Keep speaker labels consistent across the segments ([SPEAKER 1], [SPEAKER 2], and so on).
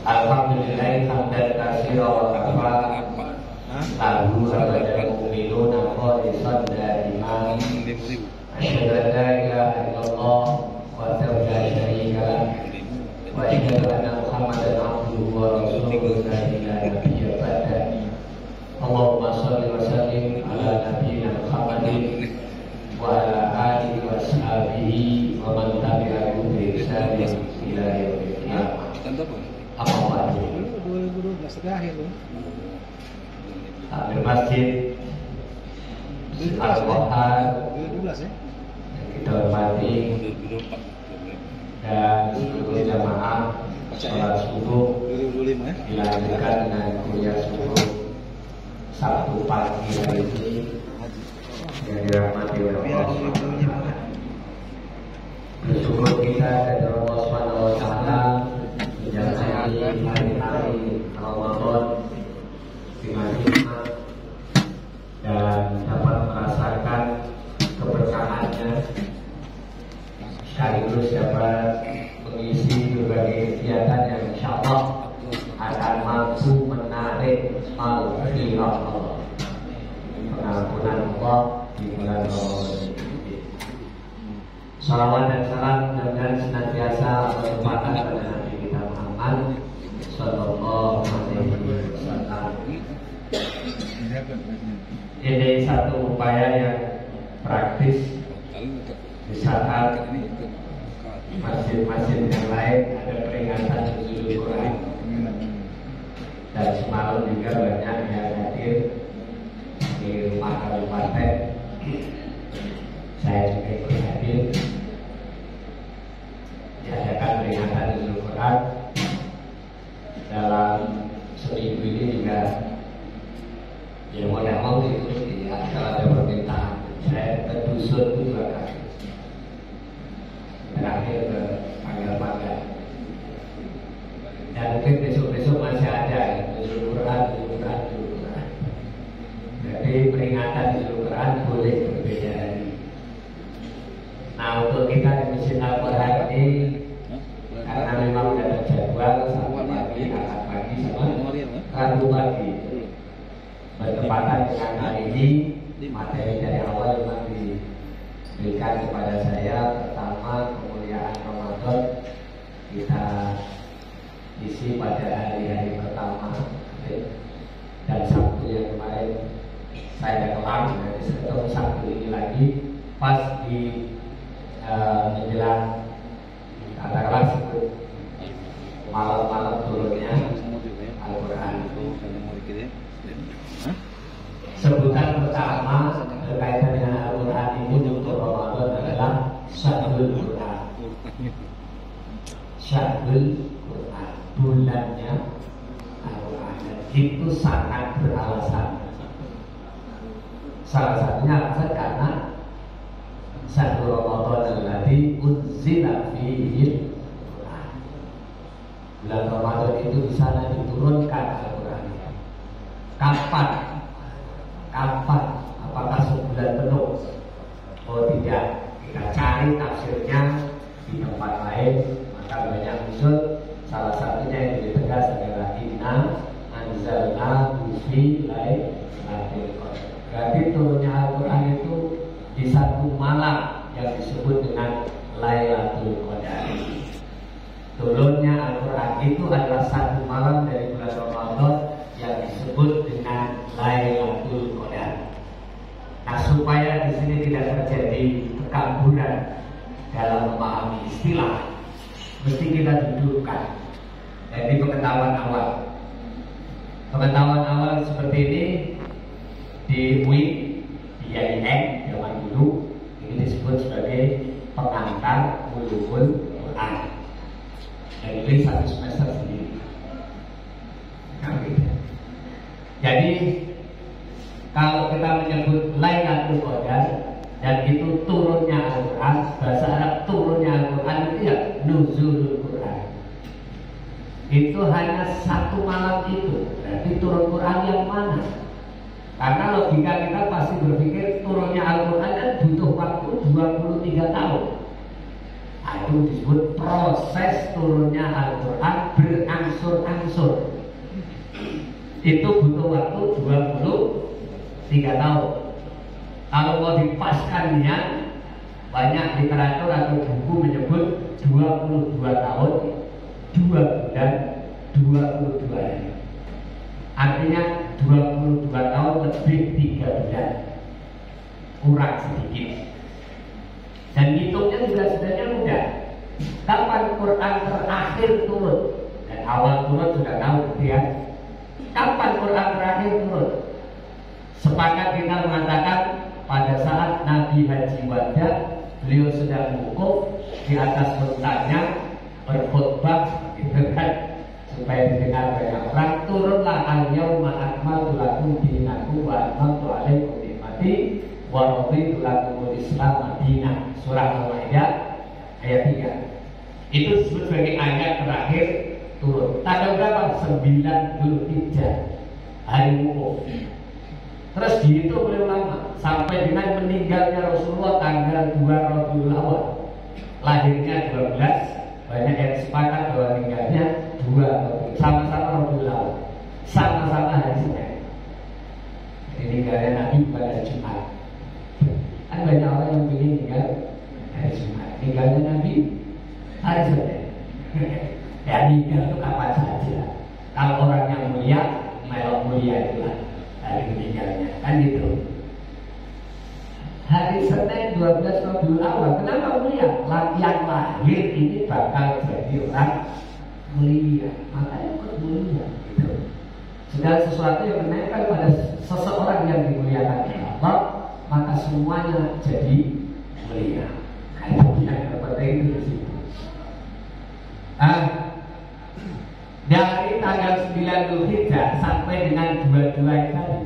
[SPEAKER 1] Alhamdulillah hamdan katsira wa kafa lahu abadal mu'minuna khalisan daiman. Asyhadu an la ilaha illallah wahdahu la syarika lah wa asyhadu anna Muhammadan abduhu wa rasuluhu la ilaha nabiyya ba'da. Allahumma shalli wa sallim ala nabiyyina Muhammadin wa ala alihi wa sahbihi wa man tabi'ahum bi ihsan ila yaumil qiyamah. Apa itu?
[SPEAKER 2] 2012 terakhir loh.
[SPEAKER 1] Takmir masjid Al-Quran
[SPEAKER 2] 2012 ya.
[SPEAKER 1] yang kita hormati dan seluruh jamaah sholat subuh
[SPEAKER 2] 2025 ya.
[SPEAKER 1] dilanjutkan dengan kuliah subuh Sabtu pagi hari ini yang dirahmati oleh Allah Subhanahu wa Ta'ala. Bersyukur kita kepada Allah Subhanahu wa Ta'ala yang hari-hari Ramadan dengan hikmah dan dapat merasakan keberkahannya, sekaligus dapat mengisi berbagai kegiatan yang insya Allah akan mampu menarik maghfirah Allah, pengampunan Allah di bulan Ramadan. Salawat dan salam dengan senantiasa berlimpahkan pada Nabi kita Muhammad Sallallahu Alaihi Wasallam. Ini satu upaya yang praktis di saat masjid-masjid yang lain ada peringatan nuzul Quran, dan semalam juga banyak yang hadir di rumah kabupaten. Saya juga ikut hadir diadakan peringatan nuzul Quran. Dalam seminggu ini juga ya mau tidak mau diikuti ya, kalau ada permintaan. Saya ke dusun itu 2 kali, terakhir ke Panggal-Panggal, dan mungkin besok-besok masih ada ya, nuzul Quran. Jadi peringatan nuzul Quran boleh berbeda hari. Nah, untuk kita di Masjid Al-Quran ini karena memang sudah terjadwal Sabtu pagi, Ahad pagi sama Rabu pagi, bertepatan dengan hari ini. Materi dari awal memang diberikan kepada saya. Pertama, kemuliaan Ramadan kita isi pada hari-hari pertama, dan Sabtu yang kemarin saya kelam. Nanti ketemu Sabtu ini lagi pas di menjelang katakanlah sebut malam-malam turunnya Al-Quran. Sebutan pertama berkaitan dengan Al-Quran ini untuk Ramadan adalah Syahrul Quran. Syahrul Quran, bulannya Al-Quran. Dan itu sangat beralasan. Salah satunya alasan karena Syahrul Ramadan alladzi unzila fihi Al-Quran. Bulan Ramadan itu di sana diturunkan Al-Quran. Kapan? Apakah sebulan penuh? Oh tidak. Kita cari tafsirnya di tempat lain, maka banyak usul. Salah satunya yang lebih tegas adalah inna anzalna fi lailatul qadar. Berarti turunnya Al-Quran itu di satu malam yang disebut dengan Lailatul Qadar. Turunnya Al-Quran itu adalah satu malam dari bulan Ramadan yang disebut dengan Lailatul Qadar. Nah, supaya di sini tidak terjadi kekamburan dalam memahami istilah, mesti kita dudukkan. Jadi pengetahuan awal seperti ini di UI, di IAIN zaman dulu ini disebut sebagai pengantar ulumul Quran. Dan ini 1 semester sendiri. Jadi kalau kita menyebut Lailatul Qadar dan itu turunnya Al-Quran, bahasa Arab turunnya Al-Quran itu ya nuzulul Quran. Itu hanya satu malam itu. Berarti turun Quran yang mana? Karena logika kita pasti berpikir turunnya Al-Quran kan butuh waktu 23 tahun. Nah, itu disebut proses turunnya Al-Quran berangsur-angsur. Itu butuh waktu 23 tahun. Kalau mau dipaskannya, banyak literatur atau buku menyebut 22 tahun, 2 bulan, 22 hari. Artinya 22 tahun lebih 3 bulan, kurang sedikit. Dan hitungnya juga sebenarnya mudah. Kapan Quran terakhir turun? Dan awal turun sudah tahu gitu ya. Kapan Quran terakhir turun? Sepakat kita mengatakan pada saat Nabi Haji Wada, beliau sedang wukuf di atas untanya berkhutbah, gitu kan, supaya didengar banyak orang. Turunlah al-yauma akmaltu lakum dinakum wa atmamtu alaikum ni'mati wa raditu lakumul Islam madinah. Surah Al-Maidah ayat 3. Itu disebut sebagai ayat terakhir turun. Tanggal berapa? 9 Dzulhijjah, hari wukuf. Terus dihitung oleh ulama sampai dengan meninggalnya Rasulullah tanggal 2 Rabiul Awal, lahirnya 12. Banyak yang sepakat bahwa meninggalnya 2 sama-sama Rabiul Awal, sama-sama hari Senin. Jadi meninggalnya Nabi pada Jumat. Kan banyak orang yang ingin meninggal hari Jumat, meninggalnya Nabi hari Senin. Ya meninggal itu kapan saja. Kalau orangnya mulia, melok mulia itulah hari meninggalnya, kan gitu. Hari Senin 12 Rabiul Awal, kenapa mulia? Yang lahir ini bakal jadi orang mulia, makanya ikut mulia gitu. Segala sesuatu yang menempel pada seseorang yang dimuliakan Allah, maka semuanya jadi mulia. Nah, itu yang penting itu di situ. Dari tanggal 9 Dzulhijjah sampai dengan 22 tadi,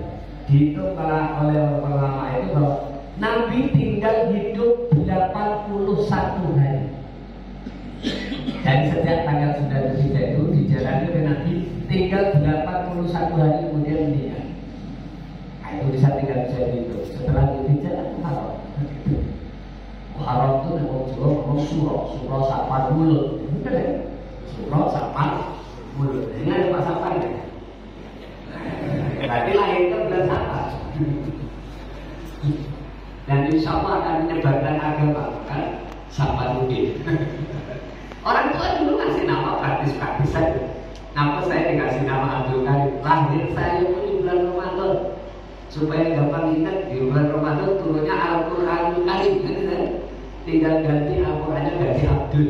[SPEAKER 1] dihitung oleh ulama itu bahwa Nabi tinggal hidup 81 hari. Dan sejak tanggal 9 Dzulhijjah itu dijalani oleh Nabi tinggal 81 hari kemudian meninggal. Nah, itu bisa tinggal bisa dihitung. Setelah Dzulhijjah kan haram. Haram itu ngomong surah sapar mulut. Betul ya? Surah sapar mulut. Ini ada pas sapar ya? Berarti lahirnya bulan sapar. Dan insya Allah akan menyebarkan agama kan Saparudin. Orang tua dulu ngasih nama praktis-praktis saja. Nama saya dikasih nama Abdul Karim. Lahir saya pun di bulan Ramadan, supaya gampang ingat di bulan Ramadan turunnya Al-Quranul Karim kan? Tinggal ganti Al-Qurannya ganti Abdul.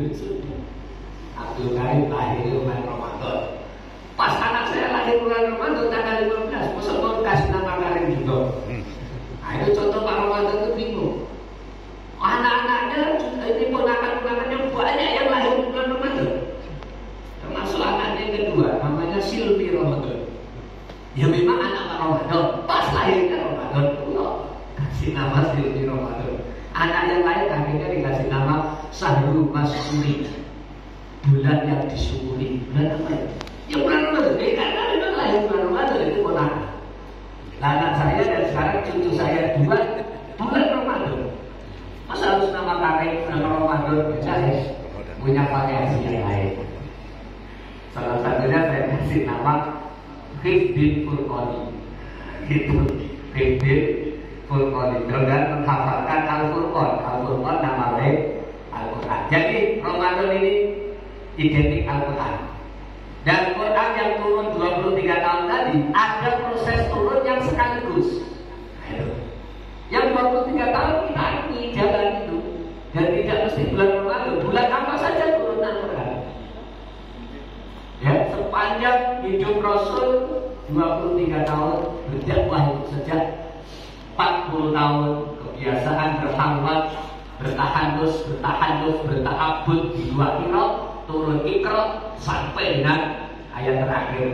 [SPEAKER 1] Abdul Karim lahir di bulan Ramadan. Pas anak saya lahir bulan Ramadan tanggal 15, masa mau kasih nama Karim juga. Nah, itu contoh Pak Ramadan itu bingung. Anak-anaknya ini ponakan-ponakannya banyak yang lahir di bulan Ramadan. Termasuk anaknya yang kedua, namanya Silvi Ramadan. Ya memang anak Pak Ramadan, pas lahirnya Ramadan pula kasih nama Silvi Ramadan. Anak yang lain akhirnya dikasih nama Syahrul Masyuri, bulan yang disyukuri. Bulan apa ya? Ya bulan Ramadan. Karena memang lahir bulan Ramadan itu ponakan. Nah, anak saya dan sekarang cucu saya 2 bulan Ramadan. Masa harus nama kakek nama Ramadan? Saya punya variasi yang lain. Salah satunya saya kasih nama Hifdin Furqani. Gitu, Hifdin Furqani. Dengan menghafalkan Al-Furqan. Al-Furqan nama lain Al-Quran. Jadi Ramadan ini identik Al-Quran. Dan Quran yang turun 23 tahun tadi ada proses turun yang sekaligus. Yang 23 tahun kita akui jalan itu. Dan tidak mesti bulan Ramadan, bulan apa saja turun Al-Quran. Ya, sepanjang hidup Rasul 23 tahun berdakwah itu sejak 40 tahun kebiasaan berhalwat, bertahandus, berta'abud di 2 Hira, turun Iqra sampai dengan ayat terakhir.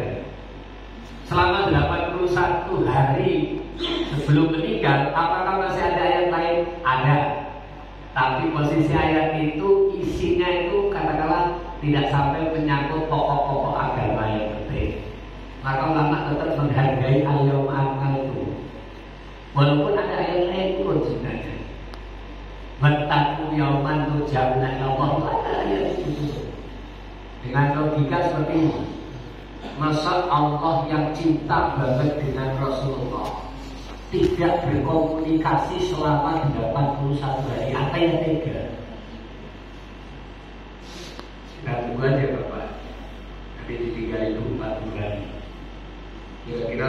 [SPEAKER 1] Selama 81 hari sebelum meninggal, apakah masih ada ayat lain? Ada. Tapi posisi ayat itu isinya itu katakanlah tidak sampai menyangkut pokok-pokok agama yang penting. Maka ulama tetap menghargai al-yauma akmaltu. Walaupun ada ayat lain turun sebenarnya. Wattaqu yauman turja'una ila Allah. Dengan logika seperti ini, masa Allah yang cinta banget dengan Rasulullah tidak berkomunikasi selama 81 hari? Apa yang tega? Kita tunggu aja Bapak. Nanti ditinggal itu 40 hari. Kira-kira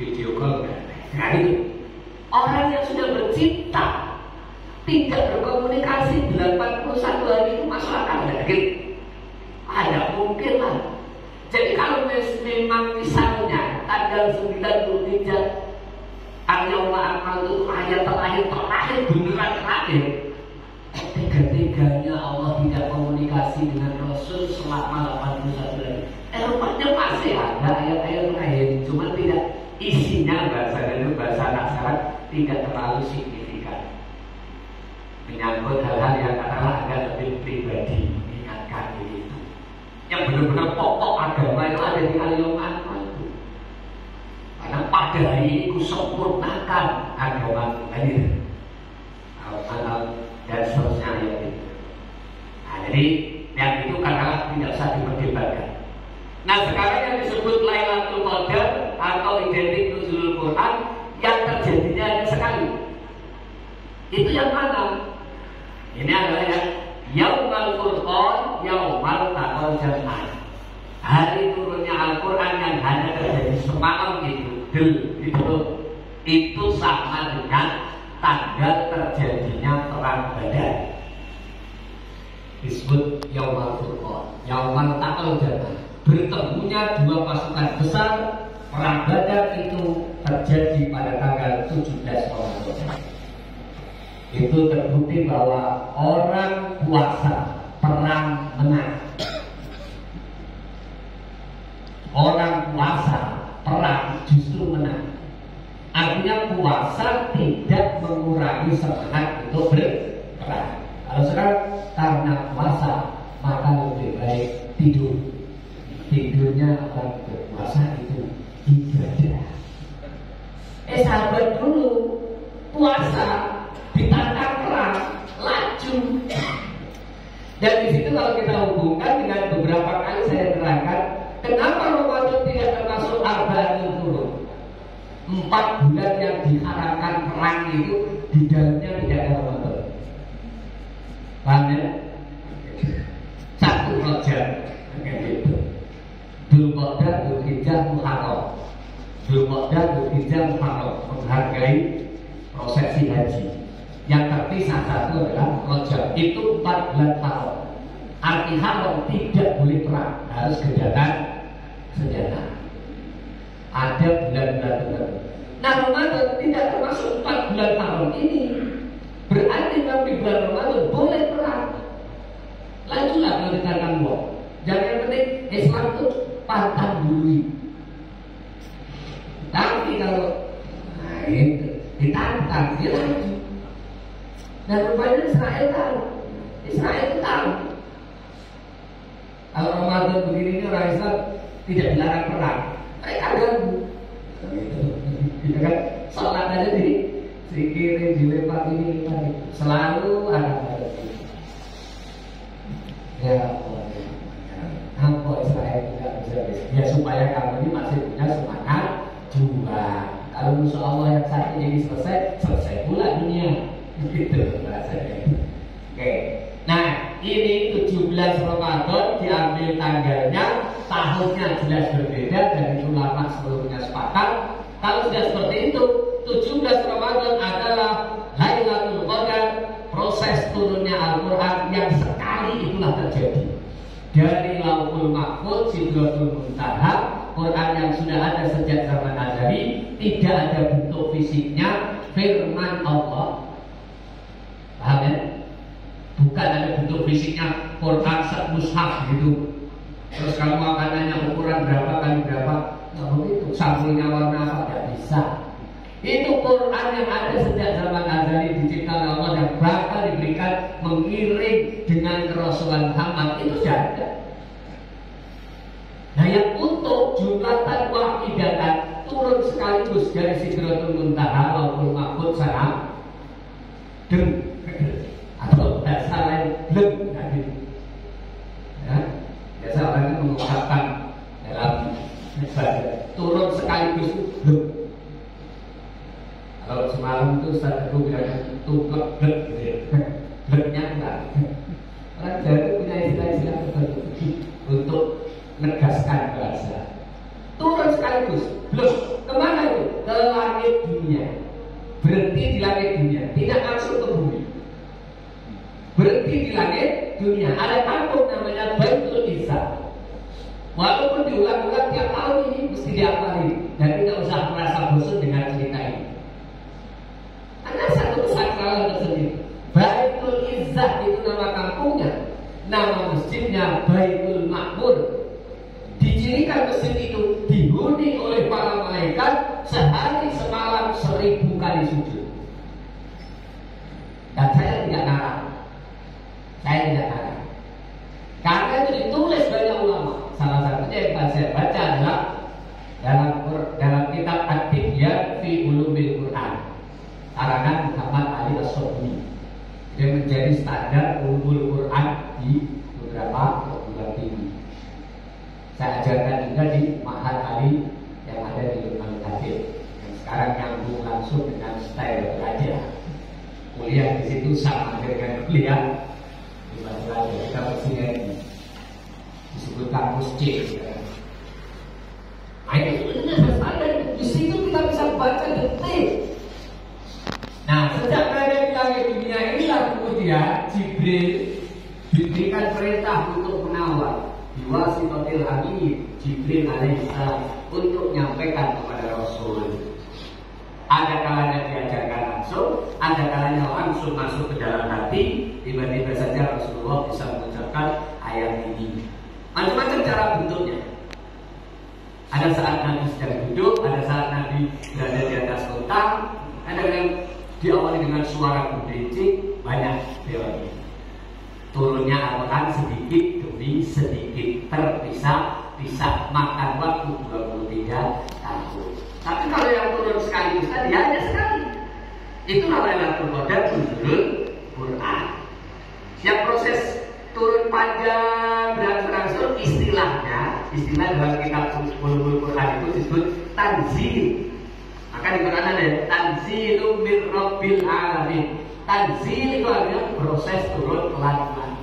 [SPEAKER 1] video call kan? Nah itu orang yang sudah bercinta tidak berkomunikasi 81 hari itu masalah kan? Ada mungkin lah. Jadi kalau memang misalnya tanggal 93 Al-Yawma Akmaltu itu ayat terakhir beneran terakhir, tiga-tiganya Allah tidak komunikasi dengan Rasul selama 81 hari. Rupanya masih ada ayat-ayat terakhir, cuma tidak isinya bahasanya itu bahasa anak tidak terlalu signifikan, menyangkut hal-hal yang katakanlah agak lebih pribadi, mengingatkan diri itu. Yang benar-benar pokok agama itu ada di Al-Yawma Akmaltu. Karena pada hari ini kusempurnakan agama ini. Dan seterusnya ayat itu. Nah, jadi yang itu katakanlah tidak usah diperdebatkan. Nah sekarang yang disebut Lailatul Qadar atau identik nuzulul Quran yang terjadinya hanya sekali. Itu yang mana? Ini adalah yang Yaumal Furqan, Yaumal Taqal Jam'an. Hari turunnya Al-Quran yang hanya terjadi semalam itu sama dengan tanggal terjadinya perang Badar. Disebut Yaumal Furqan, Yaumal Taqal Jam'an. Bertemunya dua pasukan besar. Perang Badar itu terjadi pada tanggal 17 Ramadan. Itu terbukti bahwa orang puasa perang menang. Orang puasa perang justru menang. Artinya puasa tidak mengurangi semangat untuk berperang. Kalau sekarang karena puasa maka lebih baik tidur. Tidurnya orang berpuasa itu ibadah. Sahabat dulu puasa ditantang perang, laju. Dan di situ kalau kita hubungkan dengan beberapa kali saya terangkan, kenapa Ramadan tidak termasuk Arba'atul Hurum? 4 bulan yang diharamkan perang itu di dalamnya tidak ada Ramadan. Paham ya? 1 Rajab, gitu. Dzulqa'dah, Dzulhijjah, Muharram. Dzulqa'dah, Dzulhijjah, Muharram menghargai prosesi haji. Yang terpisah satu adalah Rajab. Itu 4 bulan haram. Arti haram tidak boleh perang, harus gencatan senjata. Ada bulan-bulan tertentu. Nah Ramadan tidak termasuk 4 bulan haram ini. Berarti kalau di bulan Ramadan boleh perang. Lajulah kalau ditantang buat. Jangan yang penting Islam itu pantang dulu. Tapi kalau itu ditantang dia laju. Dan rupanya Israel tahu. Israel itu tahu. Kalau Ramadan begini ini orang Islam tidak dilarang perang. Mereka ganggu. Gitu kan? Sholat aja di kiri, dilempar ini, selalu ada. Ya Allah. Apa Israel tidak bisa? Ya supaya kamu ini masih punya semangat juang. Kalau musuh Allah yang satu ini selesai pula dunia. Gitu bahasanya. Oke. Nah, ini 17 Ramadan diambil tanggalnya, tahunnya jelas berbeda dan itu ulama seluruhnya sepakat. Kalau sudah seperti itu, 17 Ramadan adalah Lailatul Qadar, proses turunnya Al-Quran yang sekali itulah terjadi. Dari Lauhul Mahfuz, Sidratul Muntaha, Quran yang sudah ada sejak zaman azali, tidak ada bentuk fisiknya, firman Allah. Paham ya? Bukan ada bentuk fisiknya Quran mushaf gitu. Terus kamu akan nanya ukuran berapa kali berapa? Nggak begitu. Sampulnya warna apa? Tidak bisa. Itu Quran yang ada sejak zaman azali diciptakan Allah dan bakal diberikan mengiring dengan kerasulan Muhammad itu sudah ada. Nah yang untuk jumlatan wahidatan turun sekaligus dari Sidratul Muntaha, Lauhul Mahfuz sana blek gitu. Ya, biasa orang itu mengungkapkan dalam ibadah turun sekaligus blek. Kalau semalam itu Ustaz Teguh bilang tuklek blek gitu ya. Bleknya enggak. Orang Jawa itu punya istilah-istilah tertentu untuk menegaskan bahasa. Turun sekaligus blek. Kemana itu? Ke langit dunia. Berhenti di langit dunia, tidak langsung ke bumi. Berhenti di langit dunia. Ada kampung namanya Baitul Izzah. Walaupun diulang-ulang tiap tahun ini mesti diapalin dan tidak usah merasa bosan dengan cerita ini. Ada satu kesakralan tersendiri. Baitul Izzah itu nama kampungnya, nama masjidnya Baitul Makmur. Dicirikan masjid itu dihuni oleh para malaikat sehari semalam 1000 kali sujud. Dan saya tidak ngarang. Karena itu ditulis banyak ulama. Salah satunya yang saya baca adalah dalam kitab At-Tibyan fi Ulumil Quran karangan Muhammad Ali As-Sobuni yang menjadi standar ulumul Quran di beberapa perguruan tinggi. Saya ajarkan juga di Ma'had Ali yang ada di Lukman Hadid yang sekarang nyambung langsung dengan style belajar. Kuliah di situ sama dengan kuliah di Belajar. Kita bersinergi disebut kampus C. Nah itu ada di situ kita bisa baca detik. Nah sejak berada di langit dunia inilah kemudian Jibril diberikan perintah untuk menawar diwasitatil amin Jibril alaihissalam untuk menyampaikan kepada Rasul. Ada kalanya diajarkan langsung, ada kalanya langsung masuk ke dalam hati. Tiba-tiba saja Rasulullah bisa mengucapkan ayat ini. Macam-macam cara bentuknya. Ada saat Nabi sedang duduk, ada saat Nabi berada di atas unta, ada yang diawali dengan suara gede, banyak teori. Turunnya Al-Quran sedikit demi sedikit, terpisah-pisah, makan waktu 23 tahun. Tapi kalau yang turun sekaligus tadi hanya sekali. Itulah Lailatul Qadar turun Quran. Yang proses turun panjang berangsur-angsur istilah dalam kitab Ulumul Quran itu disebut tanzil. Maka di Quran ada tanzilu mir rabbil alamin. Tanzil itu artinya proses turun pelan-pelan.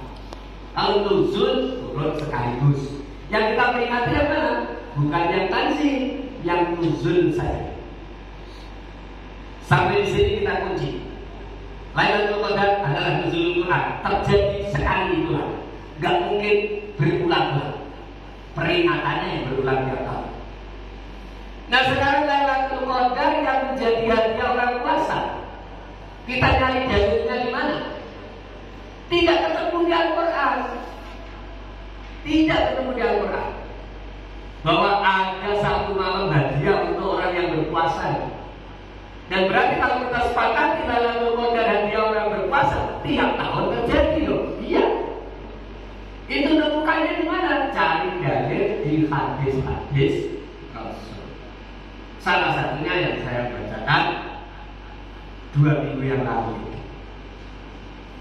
[SPEAKER 1] Kalau nuzul turun sekaligus. Yang kita peringati yang mana? Bukan yang tanzil, yang nuzul saja. Sampai di sini kita kunci. Lailatul Qadar adalah nuzulul Quran. Terjadi sekali itulah. Gak mungkin berulang-ulang. Peringatannya yang berulang tiap tahun. Nah sekarang Lailatul Qadar yang menjadi hadiah orang puasa. Kita nyari dalilnya di mana? Tidak ketemu di Al-Quran. Tidak ketemu di Al-Quran. Bahwa ada satu malam hadiah untuk orang yang berpuasa. Dan berarti kalau kita sepakati Lailatul Qadar hadiah orang berpuasa, tiap tahun terjadi loh. Iya. Itu nemukannya di mana? Cari dalil di hadis-hadis Rasul. Salah satunya yang saya bacakan 2 minggu yang lalu.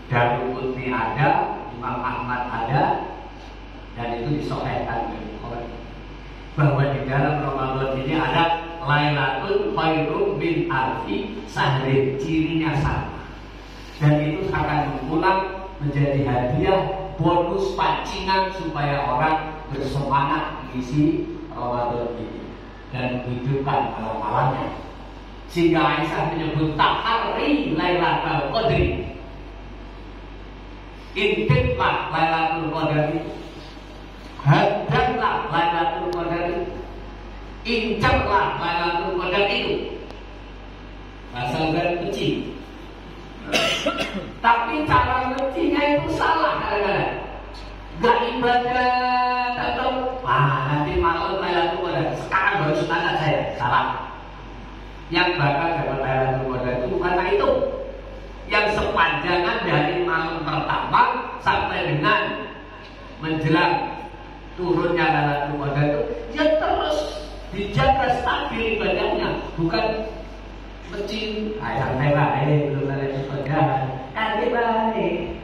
[SPEAKER 1] Darul Qutni ada, Imam Ahmad ada, dan itu disahihkan oleh bahwa di dalam Ramadan ini ada Lailatul Khairum min alfi sahrin, cirinya sama. Dan itu akan mengulang menjadi hadiah bonus pancingan supaya orang bersemangat mengisi Ramadan ini dan menghidupkan malam-malamnya. Sehingga Aisyah menyebut tahari Lailatul Qadri. Intiplah Lailatul Qadar itu, hadaplah Lailatul Qadar itu, incarlah Lailatul Qadar itu. Bahasa Arab kecil. Tapi cara mencinya itu salah kadang-kadang. Gak ibadah atau nanti malam Lailatul Qadar. Sekarang baru semangat saya, salah. Yang bakal dapat Lailatul Qadar itu bukan itu. Yang sepanjangan dari malam pertama sampai dengan menjelang turunnya Lailatul Qadar itu, ya terus dijaga stabil ibadahnya, bukan santai baik belum Lailatul Qadar, baik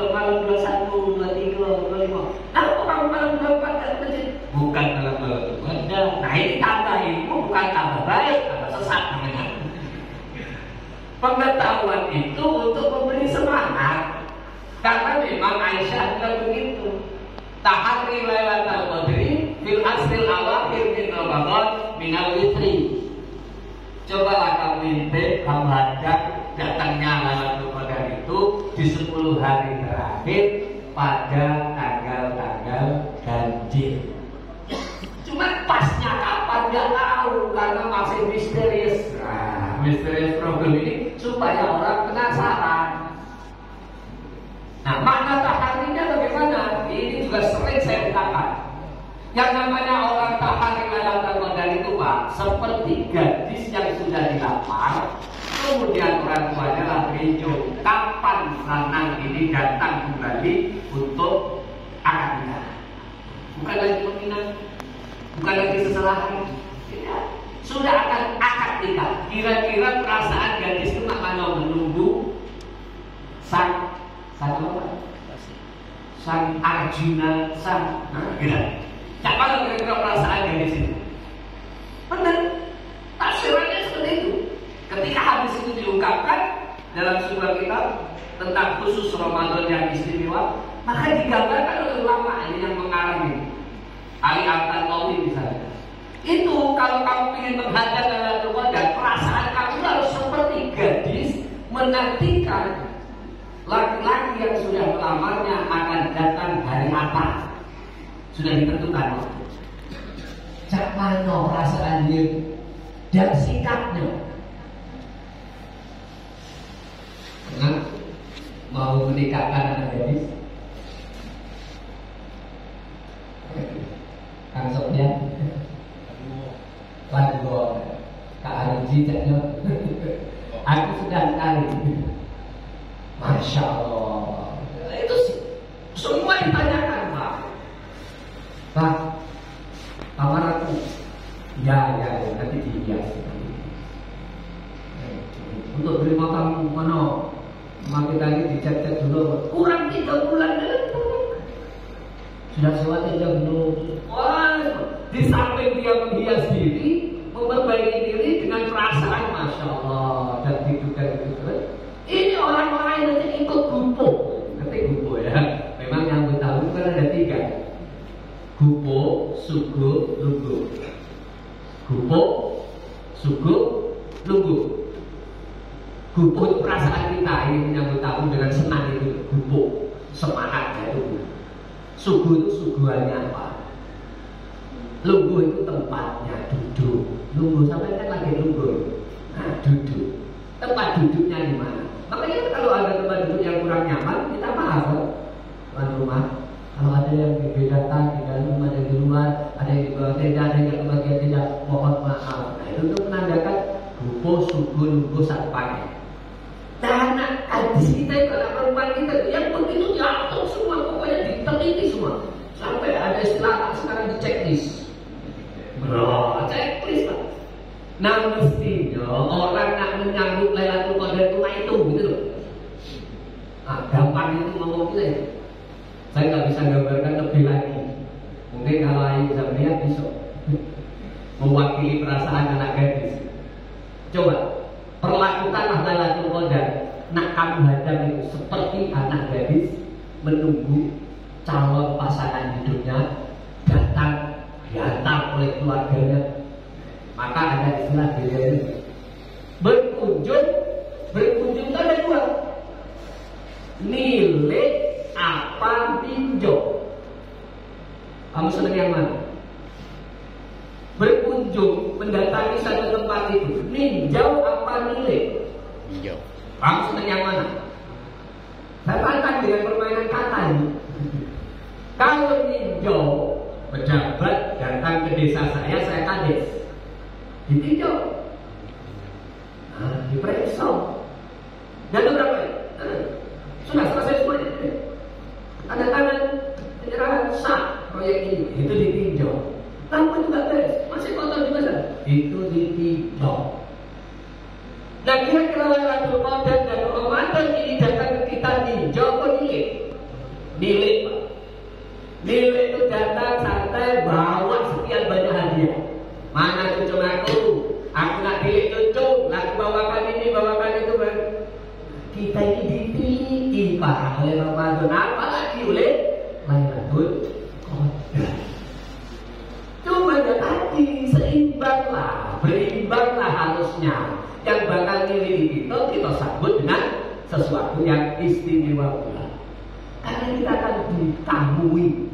[SPEAKER 1] malam 21, 23, 25. Nah, orang malam 24 kan masjid. Bukan malam 24. Nah, ini tambah ilmu, bukan tambah baik, tambah sesat namanya. Pengetahuan itu untuk memberi semangat. Karena memang Aisyah bilang begitu. Tahari Lailatul Qadri fil asril awakhir min Ramadan minal witri. Cobalah kamu mimpi, kamu hadap datangnya Lailatul Qadar itu di 10 hari terakhir pada tanggal-tanggal ganjil. Cuma pasnya kapan nggak tahu karena masih misterius. Nah, misterius problem ini supaya orang penasaran. Nah, makna taharinya bagaimana? Ini juga sering saya katakan. Yang namanya orang tahari Lailatul Qadar itu Pak, seperti gadis yang sudah dilamar, kemudian orang tuanya lagi kapan lanang ini datang kembali untuk akad nikah. Bukan lagi peminat, bukan lagi seselahan, tidak. Sudah akan akad nikah. Kira-kira perasaan gadis itu makna menunggu sang Arjuna, siapa kira-kira perasaan gadis itu? Benar, tafsirannya seperti itu. Ketika hadis itu diungkapkan dalam sebuah kitab tentang khusus Ramadan yang istimewa, maka digambarkan oleh ulama ini yang mengarang ini, Ali Al-Tantawi misalnya. Itu kalau kamu ingin menghadap Lailatul Qadar, perasaan kamu harus seperti gadis menantikan laki-laki yang sudah melamarnya akan datang hari apa. Sudah ditentukan waktu. Cak mano perasaan dia dan sikapnya. Nah, mau menikahkan anak gadis. Kang Sofyan. Waduh, Kak Arji jaknya. Aku sudah kali. Masya Allah. Itu semua ditanyakan Pak. Pak, kamar aku. Ya, nanti dihias. Untuk beli makam mana? Maka tadi dicek-cek dulu. Kurang 3 bulan. Sudah sewa 3 bulan. Wah, di samping dia menghias diri, memperbaiki diri dengan perasaan Masya Allah. Dan diduga gitu. Ini orang-orang yang ikut gupuk. Ngerti gupuk ya? Memang yang gue tahu itu kan ada 3. Gupuk, sugu, lugu. Gupuk, sugu, lugu. Gupuk itu perasaan kita ini menyambut tamu dengan senang itu. Gupuk, semangatnya itu. Sugu itu suguhannya apa? Lugu itu tempatnya duduk. Lugu sampai kan lagi lugu. Nah, duduk. Tempat duduknya di mana? Makanya kalau ada tempat duduk yang kurang nyaman, kita maaf tuan rumah. Kalau ada yang dibedakan di dalam, ada yang di luar, ada yang di bawah tenda, ada yang di bagian tenda, mohon maaf. Nah, itu untuk menandakan gupo, sugu, lugu, satpanya. Karena hadis kita itu anak perempuan kita itu yang begitu diatur semua, pokoknya diteliti semua. Sampai ada istilah sekarang di checklist. Bro, checklist Pak. Nah mestinya orang nak menyambut Lailatul Qadar itu gitu loh. Nah, gampang itu ngomong gitu. Saya nggak bisa gambarkan lebih lagi. Mungkin kalau Ayu bisa melihat besok mewakili perasaan anak gadis. Coba perlakukanlah Lailatul Qadar. Nak kamu hadap itu seperti anak gadis menunggu calon pasangan hidupnya datang diantar oleh keluarganya. Maka ada istilah ini berkunjung itu ada 2. Nilai apa tinjau. Kamu senang yang mana? Berkunjung mendatangi satu tempat itu ninjau apa nilai? Ninjau. Kamu senang yang mana? Saya tantang dengan permainan kata ini. Kalau ninjau pejabat datang ke desa saya kades. Ditinjau. Nah, diperiksa. Dan berapa? Sudah selesai semua. Ada tangan penyerahan sah proyek ini. Itu ditinjau. Lampu juga beres. Masih kotor juga kan? Itu ditinjau. Dan kira-kira Lailatul Qadar dan Ramadan ini datang ke kita tinjau apa ini? Nilai itu datang santai bawa sekian banyak hadiah. Mana cucu aku nak pilih cucu, aku bawakan ini, bawakan itu. Kita ini dipilih Pak oleh Ramadan, apalagi oleh Lailatul Qadar. Coba tadi seimbanglah, berimbanglah harusnya. Yang bakal milih kita sambut dengan sesuatu yang istimewa pula. Karena kita akan ditamui.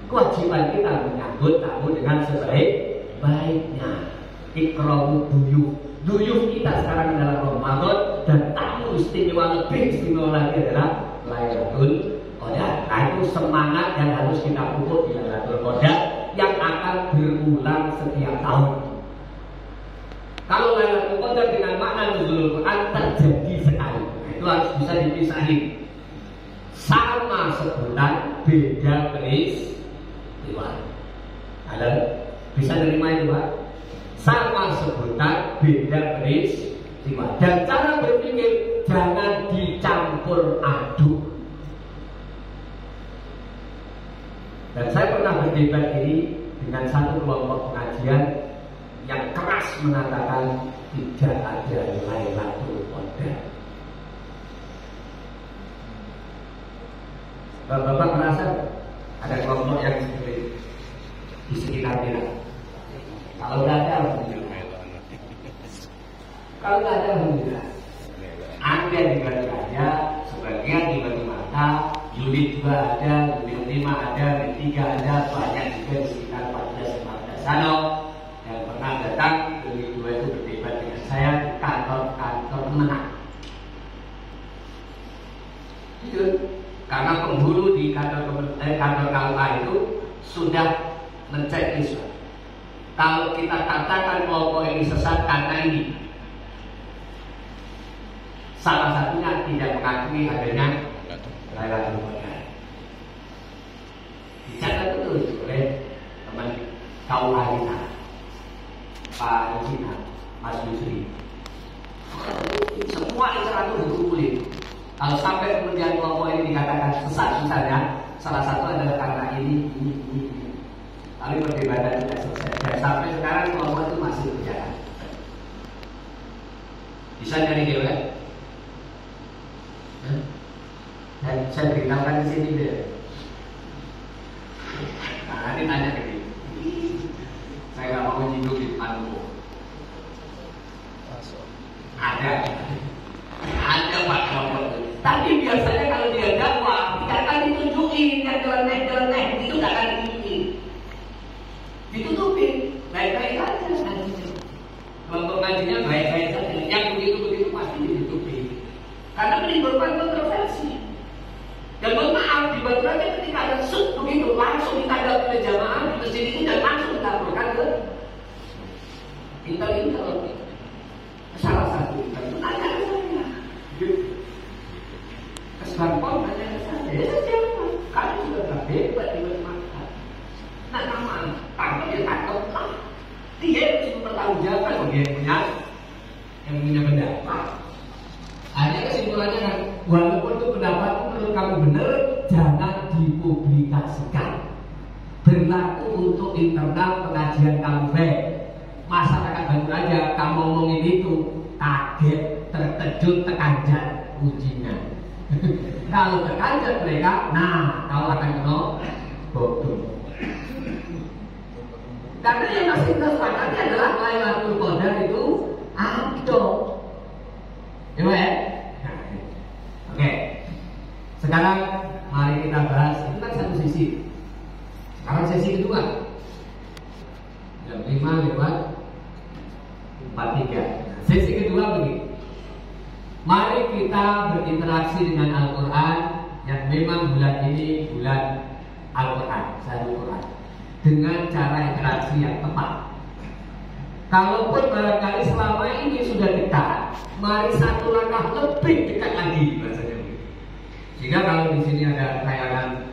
[SPEAKER 1] Kewajiban kita menyambut tamu dengan sebaik-baiknya. Ikramu duyuf kita sekarang adalah Ramadan, dan tamu istimewa lebih istimewa lagi adalah Lailatul Qadar. Nah, itu semangat yang harus kita pupuk di Lailatul Qadar yang akan berulang setiap tahun. Kalau Lailatul Qadar dengan makna nuzulul Quran terjadi sekali, itu harus bisa dipisahin. Sama sebutan, beda peristiwa. Ada bisa nerima itu Pak? Sama sebutan, beda peristiwa. Dan cara berpikir jangan dicampur aduk. Dan saya pernah berdebat ini dengan satu kelompok pengajian yang keras mengatakan tidak ada Lailatul Qadar. Bapak merasa ada kelompok yang seperti di sekitar kita? Kalau tidak ada, alhamdulillah. Kalau tidak ada, alhamdulillah. Ada di Batu Raja, sebagian di Batu Mata, unit 2 ada, unit 5 ada, unit 3 ada, banyak juga di sekitar 14-15 sana yang pernah datang. Unit 2 itu berdebat dengan saya di kantor-kantor menang. Itu karena penghulu di kantor KUA itu sudah mencek isu. Kalau kita katakan kelompok ini sesat karena ini, salah satunya tidak mengakui adanya Lailatul Qadar. Dicatat terus oleh teman KUA kita, Pak Yusina, Mas Yusri. Semua itu dikumpulin. Kalau sampai kemudian kelompok ini dikatakan sesat misalnya, salah satu adalah karena ini. Lalu perdebatan tidak selesai. Dan sampai sekarang kelompok itu masih berjalan. Bisa nyari dia kan? Dan saya beritahukan di sini deh. Nah, nanti tanya ke dia. Saya nggak mau menyinggung di depan umum. Ada Pak kelompok itu. Tapi biasanya kalau dia dakwah tidak akan ditunjukin yang jeleneh-jeleneh, itu tidak akan ditunjukin. Ditutupin, baik-baik saja. Kelompok ngajinya baik-baik saja. Yang begitu-begitu pasti ditutupin. Karena menimbulkan kontroversi. Dan mohon maaf, di Batu Raja ketika ada sud begitu, langsung ditanggapi oleh jamaah di masjid itu dan langsung dilaporkan ke intel. Salah satu intel itu tanya ke saya. Kesempatan tanya ke saya. Ya siapa? Kami sudah berdebat di mana? Nah nama tangkap dia tangkap lah. Dia yang bertanggung jawab, dia yang punya pendapat. Hanya kesimpulannya kan, walaupun itu pendapatku menurut kamu benar, jangan dipublikasikan. Berlaku untuk internal pengajian kamu baik. Masyarakat Batu Raja kamu ngomongin itu kaget, terkejut, tekanjat ujinya. Kalau tekanjat mereka, nah kau akan kena bodoh. Karena yang masih tersepakati adalah Lailatul Qadar itu ada. Ya, oke. Sekarang mari kita bahas itu kan satu sisi. Sekarang sesi kedua. Jam 5:43. Sesi kedua begini. Mari kita berinteraksi dengan Al-Quran yang memang bulan ini bulan Al-Quran, Syahrul Quran, dengan cara interaksi yang tepat. Kalaupun barangkali selama ini sudah dekat, mari satu langkah lebih dekat lagi bahasanya. Jika kalau di sini ada tayangan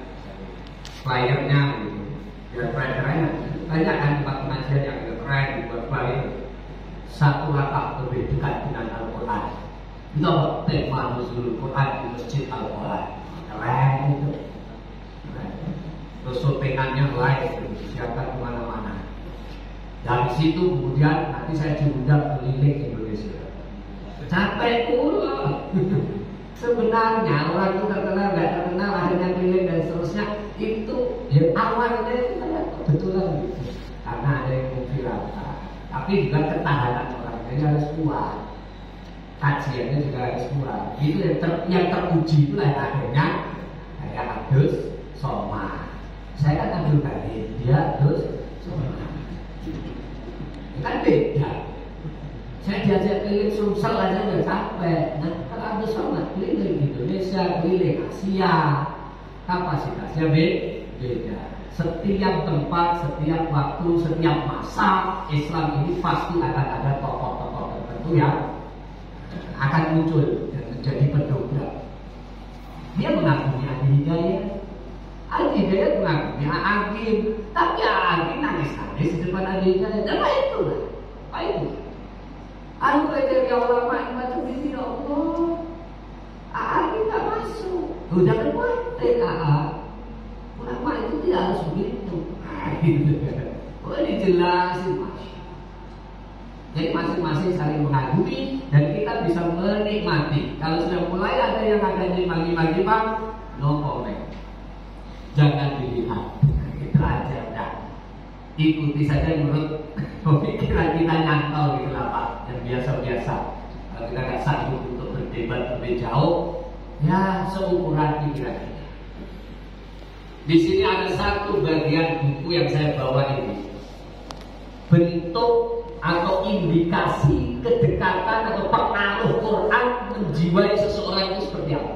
[SPEAKER 1] flyernya, biar keren-keren, banyak kan tempat pengajian yang keren buat flyer. Satu langkah lebih dekat dengan Al-Quran. Itu tema nuzulul Quran di Masjid Al-Quran. Keren itu. postingannya live, disiarkan kemana-mana. Dari situ kemudian nanti saya diundang keliling Indonesia. Capek pula. Sebenarnya orang itu terkenal nggak terkenal, akhirnya keliling dan seterusnya, itu ya awalnya itu kebetulan gitu. Karena ada yang memviralkan. Tapi juga ketahanan orangnya harus kuat, kajiannya juga harus kuat. Itu yang teruji itulah yang akhirnya kayak Adus Soma. Saya kan Abdul Kadir, dia Adus Soma. Kan beda. Saya diajak keliling Sumsel aja udah capek. Nah, kalau Abdul Somad keliling Indonesia, keliling Asia, kapasitasnya beda. Setiap tempat, setiap waktu, setiap masa Islam ini pasti akan ada tokoh-tokoh tertentu yang akan muncul dan menjadi pendobrak. Dia mengagumi Adi Hidayat, Adi Hidayat mengagumi Agim, tapi Agim nangis-nangis di depan Adi Hidayat. Dan apa itu? Apa itu? Anu kriteria ulama yang macam ini, ya Allah, Agim tak masuk. Jangan khawatir, ulama itu tidak harus begitu. Oh, dijelasin, Mas. Jadi masing-masing saling mengagumi dan kita bisa menikmati. Kalau sudah mulai ada yang ada nyimang-nyimang, no comment. Jangan dilihat. Itu aja udah. Ikuti saja menurut pemikiran kita nyantol gitu lah Pak. Yang biasa-biasa. Kalau kita nggak sanggup untuk berdebat lebih jauh, ya seukuran pikiran kita. Di sini ada satu bagian buku yang saya bawa ini. Bentuk atau indikasi kedekatan atau pengaruh Quran menjiwai seseorang itu seperti apa?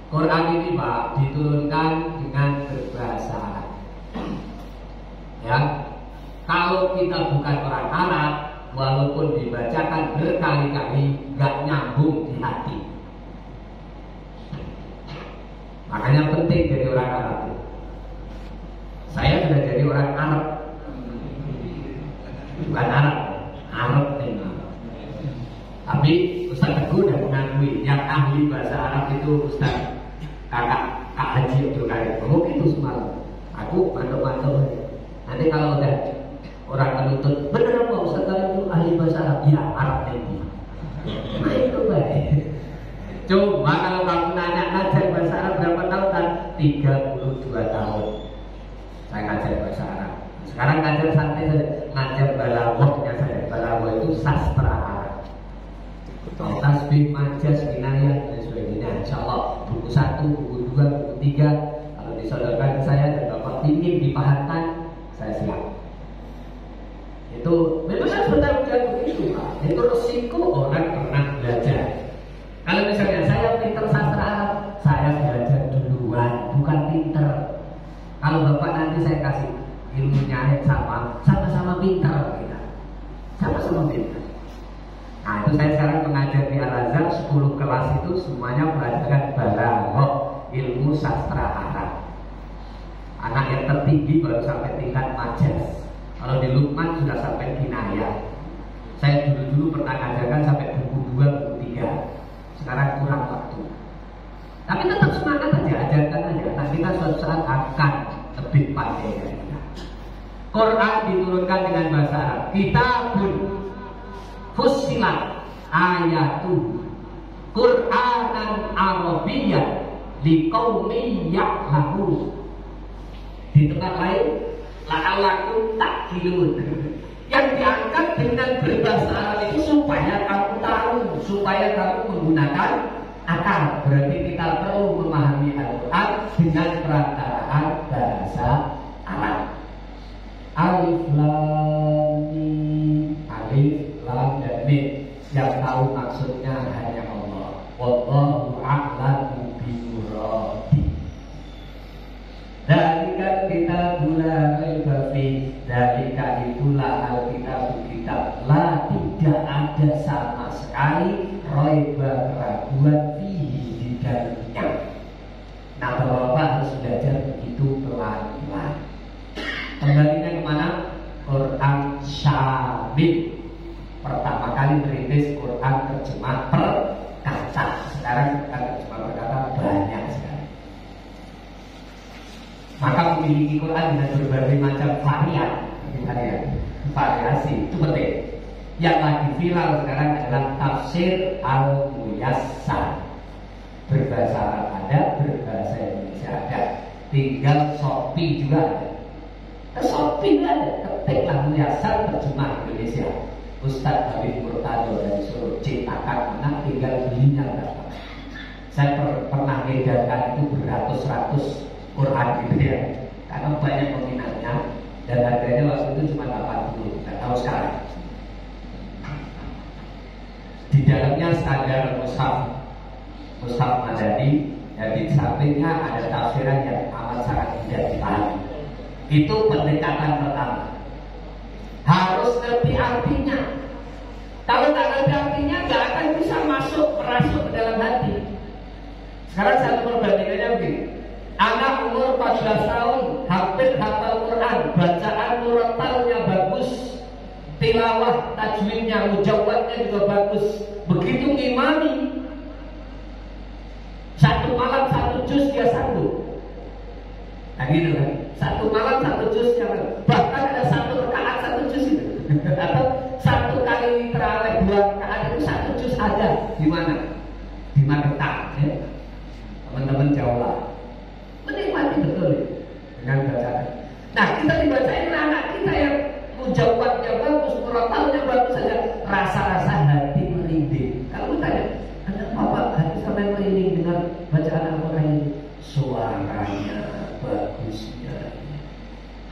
[SPEAKER 1] Quran ini Pak diturunkan dengan berbahasa Arab. Ya, kalau kita bukan orang Arab, walaupun dibacakan berkali-kali, gak nyambung di hati. Makanya penting jadi orang Arab. Saya sudah jadi orang Arab. Bukan Arab, Arab memang. Tapi Ustaz Teguh udah mengakui yang ahli bahasa Arab itu Ustaz Kak Haji Abdul Karim. Oh itu semalam. Aku mantap-mantap. Nanti kalau udah orang menuntut, bener apa Ustaz Karim itu ahli bahasa Arab? Ya Arab ini. Nah itu baik. Coba kalau kamu nanya ngajar bahasa Arab berapa tahun kan? 32 tahun. Saya ngajar bahasa Arab. Sekarang ngajar santai saja, ngajar balaghahnya saya. Balaghah itu sastra Arab. Tasbih, majaz, kinayah dan sebagainya. Insyaallah buku 1, buku 2, buku 3 kalau disodorkan ke saya dan Bapak ingin dipahamkan, saya siap. Itu memang harus bertanggung jawab begitu Pak. Itu resiko orang pernah belajar. Kalau misalnya saya pinter sastra Arab, saya belajar duluan, bukan pinter. Kalau Bapak nanti saya kasih ilmunya sama-sama pintar kita, sama-sama pintar. Nah itu saya sekarang mengajar di Al-Azhar 10 kelas itu semuanya pelajaran balaghah, ilmu sastra Arab. Anak yang tertinggi baru sampai tingkat majaz. Kalau di Luqman sudah sampai kinayah. Saya dulu pernah ngajarkan sampai buku 2, buku 3. Sekarang kurang waktu. Tapi tetap semangat aja, ajarkan aja. Nah kita suatu saat akan lebih pandai dari kita. Quran diturunkan dengan bahasa Arab. Kitabun fussilat ayatuhu Qur'anan Arabiyyan liqaumin ya'lamun. Di tempat lain la'allakum ta'qilun. Yang diangkat dengan berbahasa Arab itu supaya kamu tahu, supaya kamu menggunakan akal. Berarti kita perlu memahami Al-Quran dengan perantaraan bahasa Arab. Alif lam mim, alif lam dan mim, yang tahu maksudnya hanya Allah. Wallahu a'lamu bimuradi. Dzalika kitabul la raiba fi, dzalika itulah alkitab kitab la tidak ada sama sekali raiba keraguan fihi di dalamnya. Nah Bapak harus belajar begitu pelan-pelan. Kembalinya kemana? Quran Syamil. Pertama kali merintis Quran terjemah perkata. Sekarang terjemah perkata banyak sekali. Maka memiliki Quran dengan berbagai macam variasi itu penting. Yang lagi viral sekarang adalah tafsir Al-Muyassar. Berbahasa Arab ada, berbahasa Indonesia ada. Tinggal Shopee juga ada. Shopee juga ada. Ketiklah Muyassar terjemah Indonesia. Ustadz Habib Murtado dari Solo cetakan mana, tinggal belinya berapa. Saya pernah ngedarkan itu beratus-ratus Quran gitu ya, karena banyak peminatnya dan harganya waktu itu cuma 80, nggak tahu sekarang. Di dalamnya standar mushaf Madani, dan di sampingnya ada tafsiran yang amat sangat tidak dipahami. Itu pendekatan pertama. Harus ngerti artinya. Kalau nggak ngerti artinya, nggak akan bisa merasuk ke dalam hati. Sekarang satu perbandingannya begini. Anak umur 14 tahun, hampir hafal Quran, bacaan murattalnya bagus, tilawah, tajwidnya, mujawwadnya juga bagus. Begitu ngimami, satu malam satu juz dia sanggup. Nah gitu kan, satu malam satu juz dia sanggup. Bahkan ada satu rakaat satu juz itu, atau satu kali terawih 2 rakaat itu satu juz ada. Di mana? Di Magetan, ya. Teman-teman jauh lah. Menikmati betul dengan bacaan. Nah, kita dibacain anak kita yang mujawwadnya bagus, murattalnya bagus saja, rasa-rasa hati merinding. Kalau ditanya, ada apa hati sampai merinding dengan bacaan Al-Quran ini? Suaranya, bagusnya,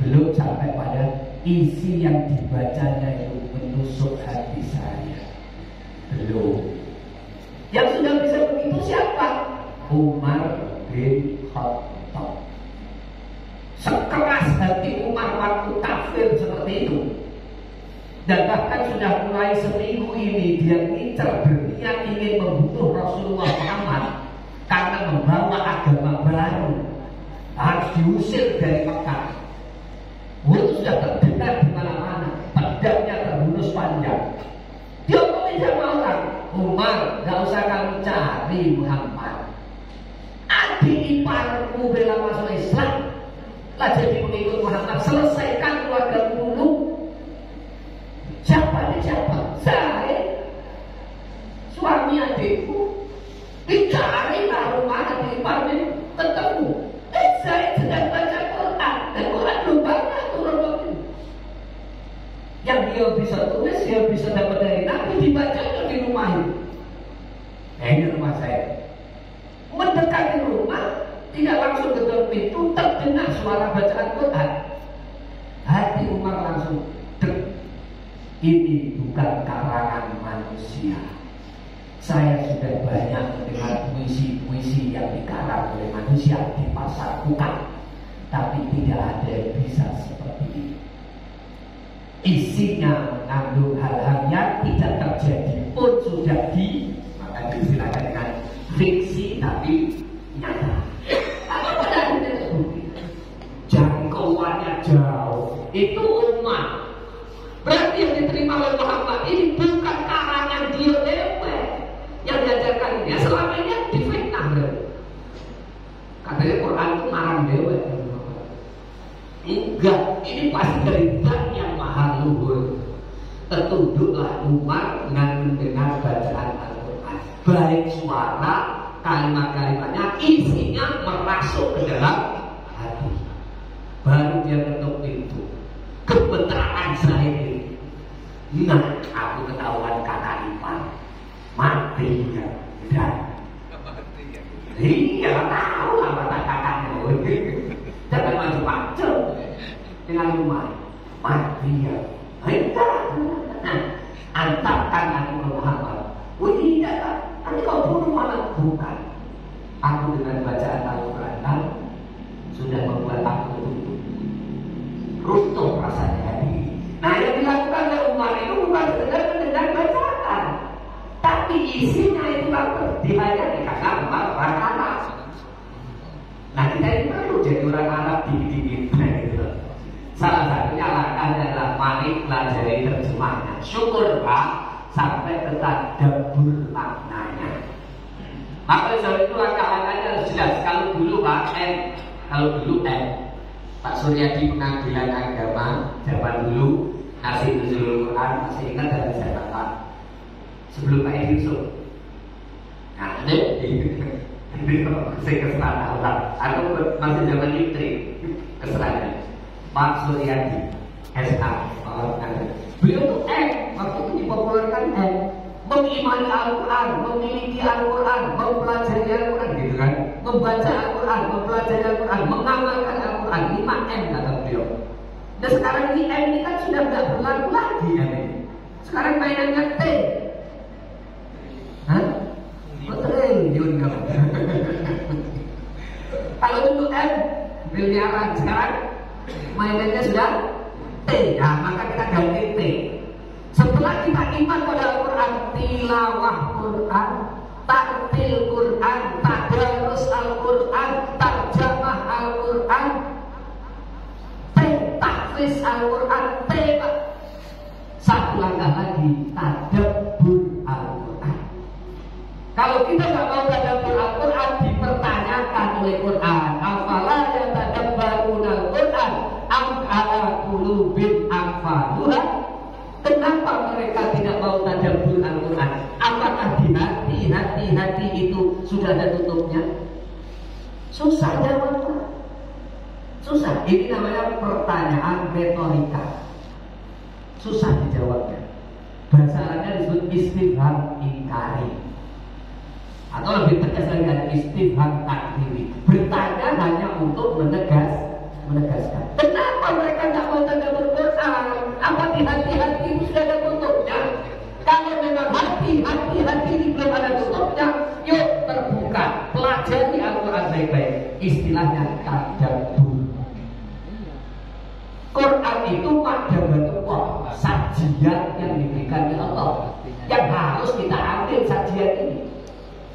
[SPEAKER 1] belum sampai pada isi yang dibacanya itu menusuk hati saya. Belum. Yang sudah bisa begitu siapa? Umar bin Khattab. Sekeras hati Umar waktu kafir seperti itu. Dan bahkan sudah mulai seminggu ini dia ngincer berniat ingin membunuh Rasulullah Muhammad karena membawa agama baru, harus diusir dari Mekah. Itu sudah terdengar di mana-mana, pedangnya terhunus panjang. Dia ngomongin sama orang, Umar, gak usah kamu cari Muhammad. Adik iparku bela masuk Islam, lah jadi pengikut Muhammad. Selesaikan keluarga dulu. Siapa? Saya, suami adikku. Dicarilah rumah adik iparnya, ketemu. Saya sedang baca Quran, dan Quran belum banyak turun waktu. Yang dia bisa tulis, dia bisa dapat dari Nabi, dibaca di rumah itu. Ini rumah saya. Mendekati rumah, tidak langsung ketuk pintu, terdengar suara bacaan Quran. Hati Umar langsung dek. Ini bukan karangan manusia. Saya sudah banyak mendengar puisi-puisi yang dikarang oleh manusia di pasar bukan, tapi tidak ada yang bisa seperti ini. Isinya mengandung hal-hal yang tidak terjadi pun sudah maka disilakan dengan fiksi tapi nyata. Apa pada jangkauannya jauh. Itu umat. Berarti yang diterima oleh Muhammad ini bukan karangan dia dewe yang diajarkan dia. Selama ini difitnah berarti. Katanya Quran itu marang dewe. Enggak, ini pasti dari Zat yang maha luhur. Tertunduklah umat dengan mendengar bacaan Al-Quran, baik suara, kalimat-kalimatnya, isinya merasuk ke dalam hati. Baru dia ketuk pintu. Kebenaran saya ini. Nah, aku ketahuan kakak ipar mati ya. Dan iya, tahu lah kata kakaknya. Jangan macam-macam dengan rumah mati ya. Nah, antarkan aku ke Muhammad. Tidak, nanti kau bunuh malah. Bukan. Aku dengan bacaan Al-Quran sudah membuat aku runtuh rasanya ini. Nah, yang dilakukan oleh Umar itu bukan sekedar mendengar bacaan, tapi isinya itu dihayati karena Umar orang Arab. Nah, kita ini perlu jadi orang Arab dikit-dikit. Salah satunya langkahnya adalah mari pelajari terjemahnya. Syukur Pak sampai tertadabbur maknanya. Maka soal itu langkah-langkahnya harus jelas. Kalau dulu Pak kalau dulu Pak Suryadi Pengadilan Agama zaman dulu ngasih nuzulul Quran, masih ingat dari saya Pak sebelum Pak Edi Yusuf. Nah ini saya kesalahan Allah atau masih zaman listrik kesalahan Pak Suryadi SA. Beliau tuh waktu itu dipopulerkan mengimani Al-Quran, memiliki Al-Quran, mempelajari Al-Quran gitu kan, membaca Al-Quran, mempelajari Al-Quran, mengamalkan Al-Quran, 5M kata beliau. Dan sekarang ini M ini kan sudah tidak berlaku lagi M ini. Sekarang mainannya T. Hah? Triliun kamu. Kalau dulu M miliaran, sekarang mainannya sudah T. Nah, maka kita ganti T. Setelah kita iman pada Al-Quran, tilawah Quran, tartil Quran, tadarus Al-Quran, tarjamah Al-Quran, tahfiz Al-Quran, Pak. Satu langkah lagi, tadabbur Al-Quran. Kalau kita nggak mau tadabbur Al-Quran, dipertanyakan oleh Quran, afala yatadabbaruna Al-Quran am ala qulubin aqfaluha. Kenapa mereka tidak mau tadabbur Al-Quran? Apakah di hati itu sudah ada tutupnya? Susah jawabnya. Susah. Ini namanya pertanyaan retorika. Susah dijawabnya. Bahasa Arabnya disebut istifham ingkari. Atau lebih tegas lagi ada istifham takdiri. Bertanya hanya untuk menegaskan. Kenapa mereka tidak mau tadabbur Quran? Apa di hati itu sudah ada tutupnya? Kalau memang hati ini belum ada tutupnya, yuk terbuka, pelajari Al-Quran baik-baik. Istilahnya tadabbur. Quran itu ma'dabatullah, sajian yang diberikan oleh Allah, yang harus kita ambil sajian ini.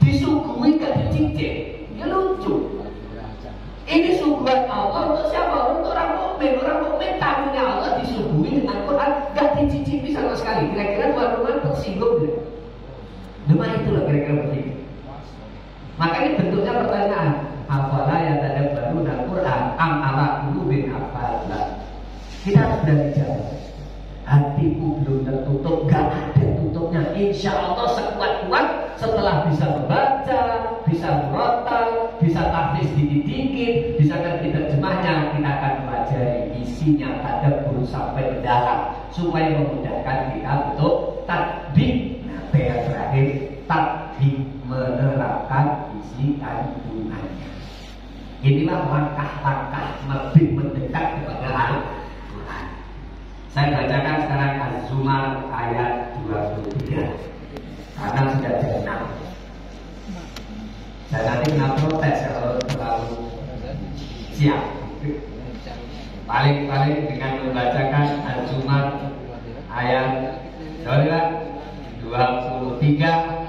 [SPEAKER 1] Disuguhi gak dicicip, ya lucu. Ini suguhan Allah untuk siapa? Untuk orang mukmin. Orang mukmin tamunya Allah disuguhi dengan Quran, gak dicicipi sama sekali. Kira-kira tuan rumah tersinggung deh. Cuma itulah kira-kira begini. Maka ini bentuknya pertanyaan. Afala yatadabbaruna Al-Quran am ala qulubin aqfaluha. Kita harus berani jawab. Hatiku belum tertutup, gak ada tutupnya. Insya Allah sekuat-kuat setelah bisa membaca, bisa murotal, bisa tahfiz dikit-dikit, bisa ngerti terjemahnya, kita akan pelajari isinya, tadabbur sampai mendalam supaya memudahkan kita untuk tatbik. Nah, yang terakhir, tatbik, menerapkan isi kandungannya. Inilah langkah-langkah lebih mendekat kepada Al-Quran. Saya bacakan sekarang Az-Zumar ayat 23 karena sudah jam 6. Saya nanti kena protes kalau terlalu siap. Paling-paling dengan membacakan Az-Zumar ayat 23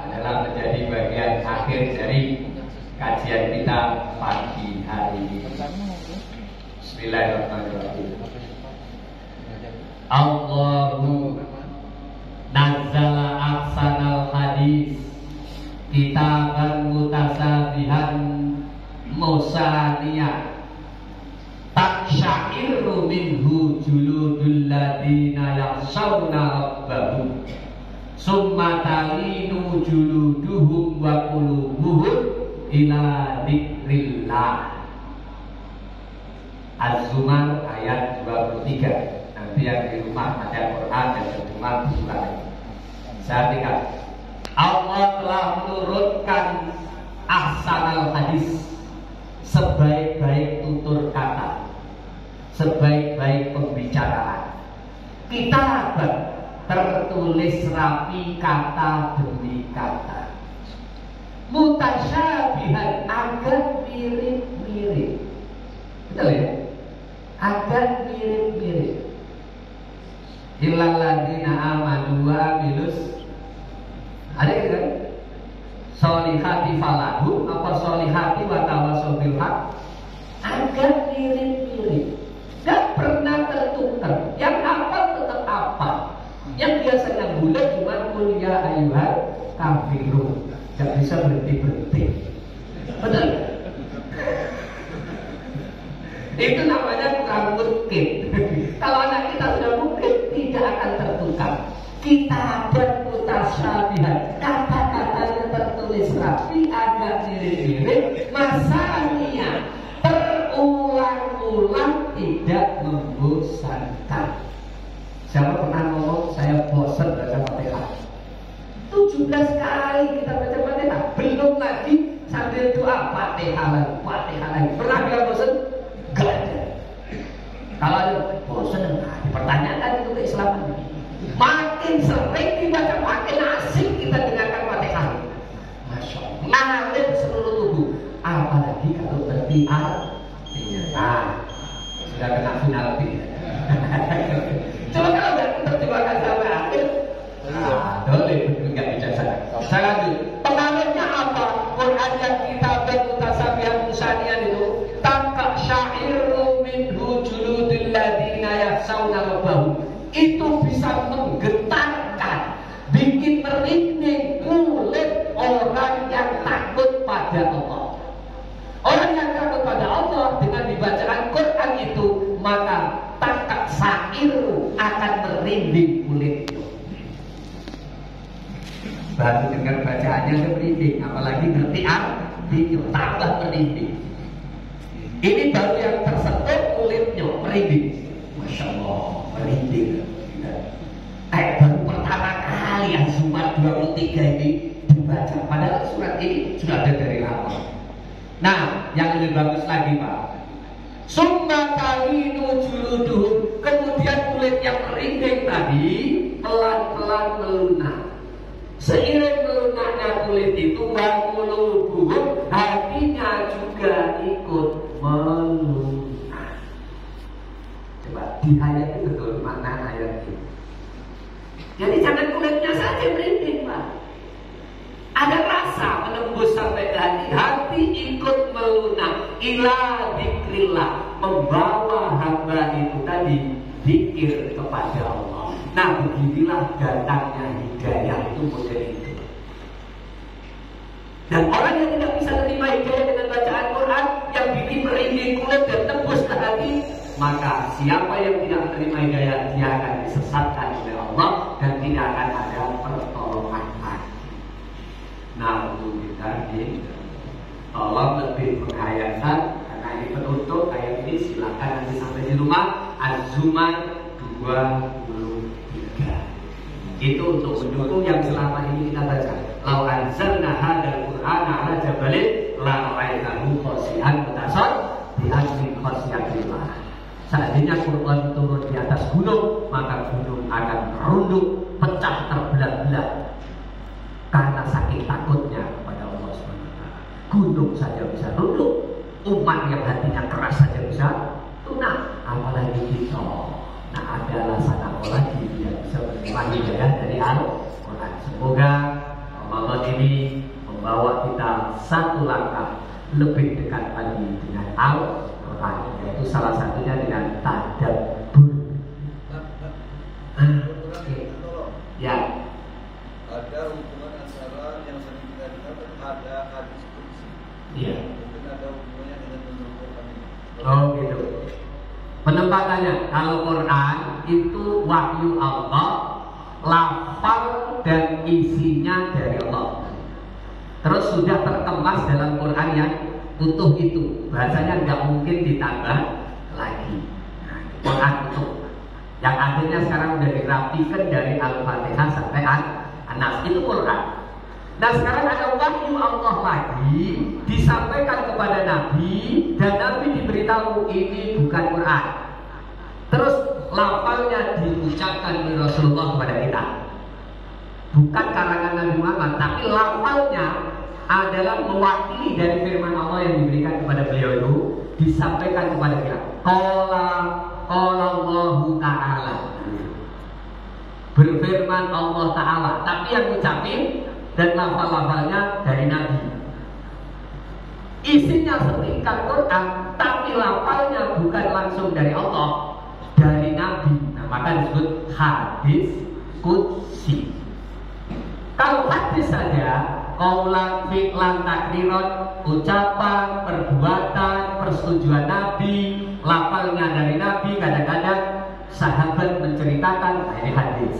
[SPEAKER 1] adalah menjadi bagian akhir dari kajian kita pagi hari ini. Bismillahirrahmanirrahim. Allahu nazzala ahsanal hadis kitaban mutasabihan musaniyah taksyairu minhu juludul ladina yakhshawna rabbahum summa talinu juluduhum wa qulubuhum ila dzikrillah. Az-Zumar ayat 23. Nanti yang di rumah ada Quran dan terjemah buka. Saya tinggal. Allah telah menurunkan ahsanal hadis, sebaik-baik tutur kata, sebaik-baik pembicaraan. Kitaban, tertulis rapi kata demi kata. Mutasyabihan, agak mirip-mirip. Betul ya? Agak mirip-mirip. Illal ladzina amanu wa amilus, ada kan? Solihati falahu, apa solihati wa tawassaw bil haq. Agak mirip-mirip, gak pernah tertukar. Yang apa tetap apa. Yang biasanya bulat cuma kuliah ayuhan kafirun, gak bisa berhenti. Betul? Itu namanya kurang mungkin. Kalau anak kita sudah mungkin, tidak akan tertukar. Kita bermutasyabihat, kata-katanya tertulis rapi, agak mirip-mirip, masanya terulang-ulang, tidak membosankan. Siapa pernah ngomong saya bosan baca Fatihah? 17 kali kita baca Fatihah, belum lagi sambil doa Fatihah lagi, Fatihah lagi. Pernah nggak bosan? Gak ada. Kalau ada bosan, dipertanyakan itu keislaman. Makin sering dibaca, makin asik kita dengarkan Fatihah. Masya Allah, ngalir seluruh tubuh. Apalagi kalau ngerti artinya. Nah, sudah kena final B. Coba kalau nggak terjemahkan sampai akhir, boleh nggak bijaksana. Saya lanjut. Pengaruhnya apa? Quran yang kita bermutasabihat musanian itu tampak syairu minhu juludul ladina yaksawna rabbahum. Itu bisa menggetarkan, bikin merinding kulit orang yang takut pada Allah. Orang yang takut pada Allah dengan dibacaan Quran itu, maka takak sairu akan merinding kulitnya. Baru dengar bacaannya sudah merinding, apalagi ngerti artinya tambah merinding. Ini baru yang tersentuh kulitnya merinding. Masya Allah, merinding. Kayak baru pertama kali yang Zumat 23 ini dibaca. Padahal surat ini sudah ada dari lama. Nah, yang lebih bagus lagi Pak, summa talinu juluduhum, kemudian kulit yang merinding tadi pelan-pelan melunak. Seiring melunaknya kulit itu, wa qulubuhum, hatinya juga ikut melunak. Coba dihayati betul makna ayat ini. Jadi jangan kulitnya saja merinding Pak, ada rasa menembus sampai ke hati, hati ikut melunak. Ila dzikrillah, membawa hamba itu tadi zikir kepada Allah. Nah, beginilah datangnya hidayah itu model itu. Dan orang yang tidak bisa terima hidayah dengan bacaan Quran yang bikin merinding kulit dan tembus ke hati, maka siapa yang tidak menerima hidayah, dia akan disesatkan oleh Allah dan tidak akan ada pertolongan lagi. Nah, untuk kita ini tolong lebih menghayatkan, karena ini penutup ayat ini, silakan nanti sampai di rumah. Az-Zumar 23. Itu untuk mendukung yang selama ini kita baca. Lau anzalna hadzal Qur'ana 'ala jabalin la ra'aytahu khashi'an mutasaddian min khasyatillah. Seandainya Quran turun di atas gunung, maka gunung akan merunduk, pecah terbelah-belah karena saking takutnya kepada Allah SWT. Gunung saja bisa runduk, umat yang hatinya keras saja bisa lunak, apalagi kita. Nah, ada alasan apa lagi yang bisa menerima hidayah dari Al-Quran. Semoga Ramadan ini membawa kita satu langkah lebih dekat lagi dengan Al-Quran, yaitu salah satunya dengan tadabbur. Ya.
[SPEAKER 3] Ada hubungan antara yang sering kita dengar, ada hadis kursi.
[SPEAKER 1] Iya.
[SPEAKER 3] Mungkin ada hubungannya dengan menurut ini.
[SPEAKER 1] Oh gitu. Penempatannya, kalau Quran itu wahyu Allah, lafal dan isinya dari Allah. Terus sudah terkemas dalam Quran yang utuh itu, bahasanya nggak mungkin ditambah lagi. Nah, Quran utuh. Yang akhirnya sekarang udah dirapikan dari Al-Fatihah sampai An-Nas, itu Quran. Nah, sekarang ada wahyu Allah lagi disampaikan kepada Nabi, dan Nabi diberitahu ini bukan Quran. Terus lafalnya diucapkan oleh Rasulullah kepada kita, bukan karangan Nabi Muhammad, tapi lafalnya adalah mewakili dari firman Allah yang diberikan kepada beliau itu, disampaikan kepada kita. Qala Allahu Ta'ala, berfirman Allah Ta'ala, tapi yang ucapin dan lafal-lafalnya dari Nabi. Isinya setingkat Quran, tapi lafalnya bukan langsung dari Allah, dari Nabi. Nah, maka disebut hadis qudsi. Kalau hadis saja, qaulan, fi'lan, takriron, ucapan, perbuatan, persetujuan Nabi, lafalnya dari Nabi. Kadang-kadang sahabat menceritakan, nah ini hadis.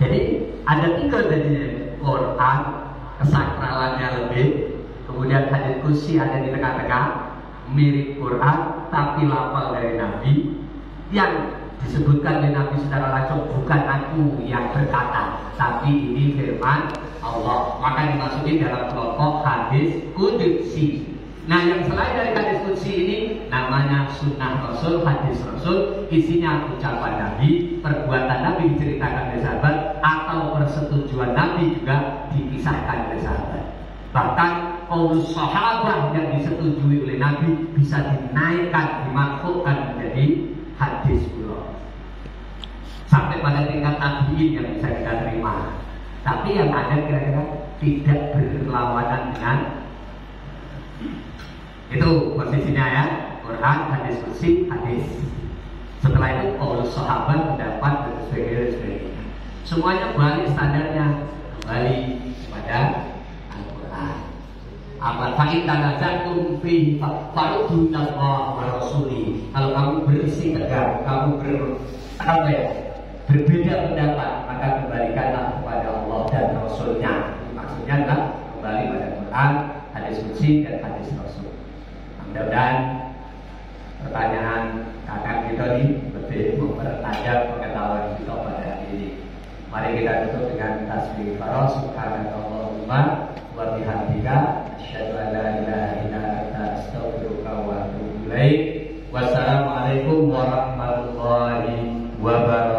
[SPEAKER 1] Jadi ada 3 dari Quran, kesakralannya lebih, kemudian hadis kursi ada di tengah-tengah, mirip Quran tapi lafal dari Nabi, yang disebutkan oleh Nabi secara langsung, bukan aku yang berkata, tapi ini firman Allah, maka dimasukin dalam kelompok hadis qudsi. Nah, yang selain dari hadis qudsi ini namanya sunnah Rasul, hadis Rasul, isinya ucapan Nabi, perbuatan Nabi diceritakan oleh sahabat, atau persetujuan Nabi juga dipisahkan oleh sahabat. Bahkan qaul sahabat yang disetujui oleh Nabi bisa dinaikkan, dimasukkan menjadi hadis pula, sampai pada tingkat tabi'in yang bisa kita terima. Tapi yang ada kira-kira tidak berlawanan dengan itu posisinya ya, Quran, hadis kursi, hadis. Setelah itu qaul sahabat, pendapat dan sebagainya. Semuanya balik standarnya, kembali kepada Al-Quran. Apa fa'in tanazatum fi farudullah wa rasuli. Kalau kamu bersih tegar, kamu berbeda pendapat, maka kembalikanlah kepada Allah dan Rasulnya. Maksudnya adalah kembali pada Quran, hadis kursi dan hadis Rasul. Mudah-mudahan pertanyaan kakak kita ini lebih mempertajam pengetahuan kita pada hari ini. Mari kita tutup dengan tasbih farah subhanallahumma wa bihamdika asyhadu an la ilaha illa anta astaghfiruka wa atubu ilaik. Wassalamualaikum warahmatullahi wabarakatuh.